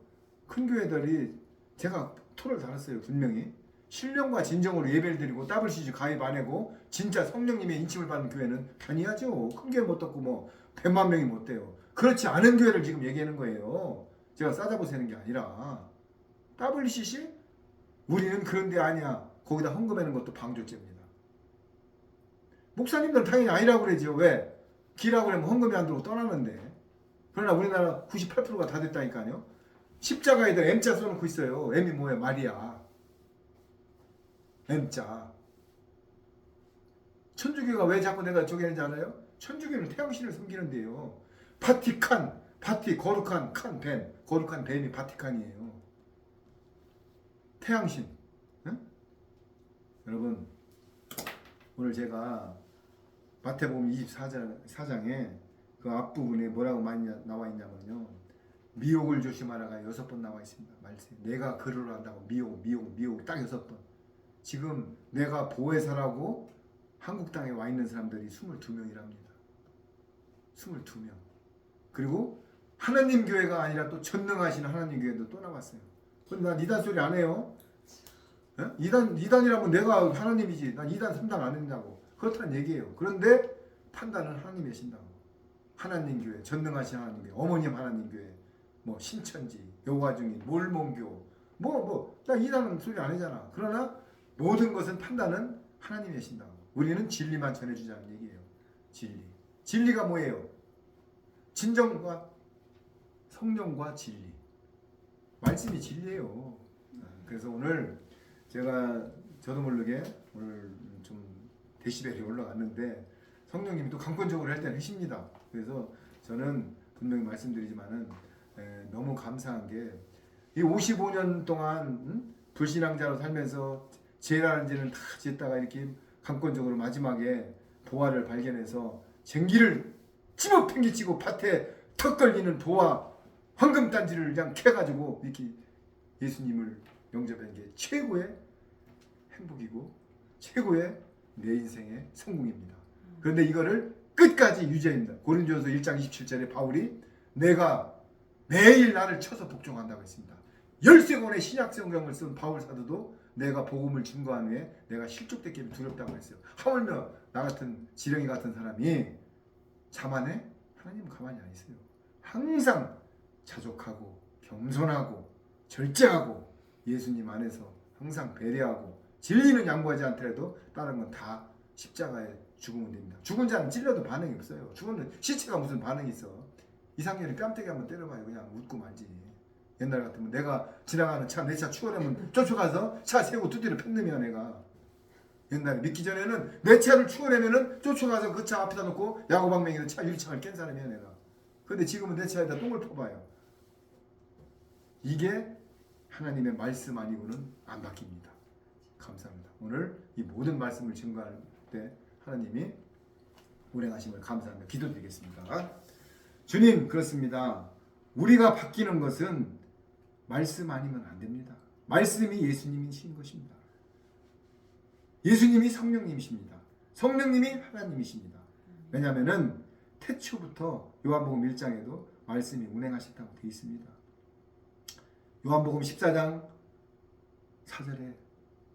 큰 교회들이 제가 토를 달았어요. 분명히 신령과 진정으로 예배를 드리고 WCG 가입 안 하고 진짜 성령님의 인침을 받는 교회는 다녀야죠. 큰 교회 못 닫고 뭐 100만 명이 못 돼요. 그렇지 않은 교회를 지금 얘기하는 거예요. 제가 싸잡아서는 게 아니라 WCC 우리는 그런 데 아니야. 거기다 헌금하는 것도 방조죄입니다. 목사님들은 당연히 아니라고 그러죠. 왜? 기라고 그러면 헌금이 안 들어오고 떠나는데. 그러나 우리나라 98%가 다 됐다니까요. 십자가에다 M자 써놓고 있어요. M이 뭐예요? 마리아. M자. 천주교가 왜 자꾸 내가 저기 하는지 알아요? 천주교는 태양신을 섬기는데요. 바티칸, 거룩한 칸, 뱀. 거룩한 뱀이 바티칸이에요. 태양신. 응? 여러분 오늘 제가 마태복음 24장에 그 앞부분에 뭐라고 많이 나와 있냐면요. 미혹을 조심하라가 6번 나와 있습니다. 말씀. 내가 그를 한다고 미혹 딱 6번. 지금 내가 보혜사라고 한국 땅에 와 있는 사람들이 22명이랍니다. 22명. 그리고 하나님 교회가 아니라 또 전능하신 하나님 교회도 또 나왔어요. 그런데 난 이단 소리 안 해요. 이단이라면 내가 하나님이지. 난 2단 3단 안 했냐고. 그렇다는 얘기예요. 그런데 판단은 하나님이 하신다고. 하나님 교회, 전능하신 하나님 교회, 어머님 하나님 교회, 뭐 신천지, 여호와중인, 몰몬교, 나 2단은 소리 안 하잖아. 그러나 모든 것은 판단은 하나님이 하신다고. 우리는 진리만 전해주자는 얘기예요. 진리가 뭐예요? 진정과 성령과 진리. 말씀이 진리예요. 그래서 오늘 저도 모르게 오늘 좀 데시벨이 올라갔는데 성령님이 또 강권적으로 할 때는 하십니다. 그래서 저는 분명히 말씀드리지만은 너무 감사한 게 이 55년 동안 불신앙자로 살면서 죄라는 죄는 다 짓다가 이렇게 강권적으로 마지막에 보화를 발견해서 쟁기를 집어 팽개치고 밭에 턱 걸리는 보화 황금단지를 그냥 캐가지고 이렇게 예수님을 영접한 게 최고의 행복이고 최고의 내 인생의 성공입니다. 그런데 이거를 끝까지 유지합니다. 고린도전서 1장 27절에 바울이 내가 매일 나를 쳐서 복종한다고 했습니다. 13권의 신약 성경을 쓴 바울 사도도 내가 복음을 증거한 후에 내가 실족되기 두렵다고 했어요. 하물며 나 같은 지렁이 같은 사람이 자만해? 하나님은 가만히 안 있어요. 항상 자족하고 겸손하고 절제하고 예수님 안에서 항상 배려하고 진리는 양보하지 않더라도 다른 건 다 십자가에 죽으면 됩니다. 죽은 자는 찔러도 반응이 없어요. 죽은 시체가 무슨 반응이 있어. 이상년에 뺨때기 한번 때려봐요. 그냥 웃고 말지. 옛날 같으면 내가 지나가는 차, 내 차 추월하면 쫓아가서 차 세우고 두드려 팼느냐 내가. 옛날에 믿기 전에는 내 차를 추월하면은 쫓아가서 그 차 앞에다 놓고 야구방맹이로 차 유리창을 깬 사람이야 내가. 근데 지금은 내 차에다 똥을 퍼봐요. 이게 하나님의 말씀 아니고는 안 바뀝니다. 감사합니다. 오늘 이 모든 말씀을 증거할 때 하나님이 운행하심을 감사하며 기도드리겠습니다. 주님, 그렇습니다. 우리가 바뀌는 것은 말씀 아니면 안 됩니다. 말씀이 예수님이신 것입니다. 예수님이 성령님이십니다. 성령님이 하나님이십니다. 왜냐하면 태초부터 요한복음 1장에도 말씀이 운행하셨다고 되어 있습니다. 요한복음 14장 4절에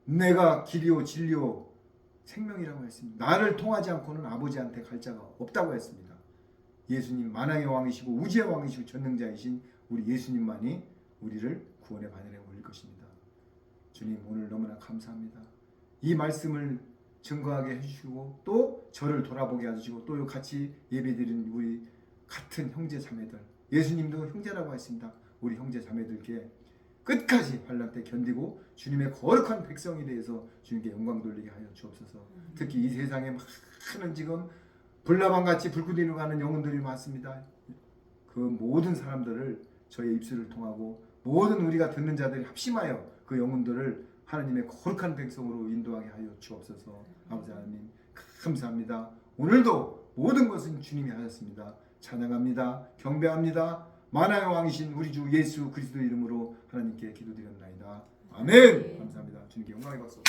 내가 길이요 진리요 생명이라고 했습니다. 나를 통하지 않고는 아버지한테 갈 자가 없다고 했습니다. 예수님 만왕의 왕이시고 우주의 왕이시고 전능자이신 우리 예수님만이 우리를 구원의 바늘에 올릴 것입니다. 주님, 오늘 너무나 감사합니다. 이 말씀을 증거하게 해주시고 또 저를 돌아보게 해주시고 또 같이 예배드리는 우리 같은 형제 자매들, 예수님도 형제라고 했습니다. 우리 형제 자매들께 끝까지 환난 때 견디고 주님의 거룩한 백성에 대해서 주님께 영광 돌리게 하여 주옵소서. 특히 이 세상에 많은 지금 불나방같이 불구디로 가는 영혼들이 많습니다. 그 모든 사람들을 저의 입술을 통하고 모든 우리가 듣는 자들이 합심하여 그 영혼들을 하나님의 거룩한 백성으로 인도하게 하여 주옵소서. 아버지 하나님 감사합니다. 오늘도 모든 것은 주님이 하셨습니다. 찬양합니다. 경배합니다. 만왕의 왕이신 우리 주 예수 그리스도 이름으로 하나님께 기도드렸나이다. 아멘. 감사합니다. 주님께 영광의 박수.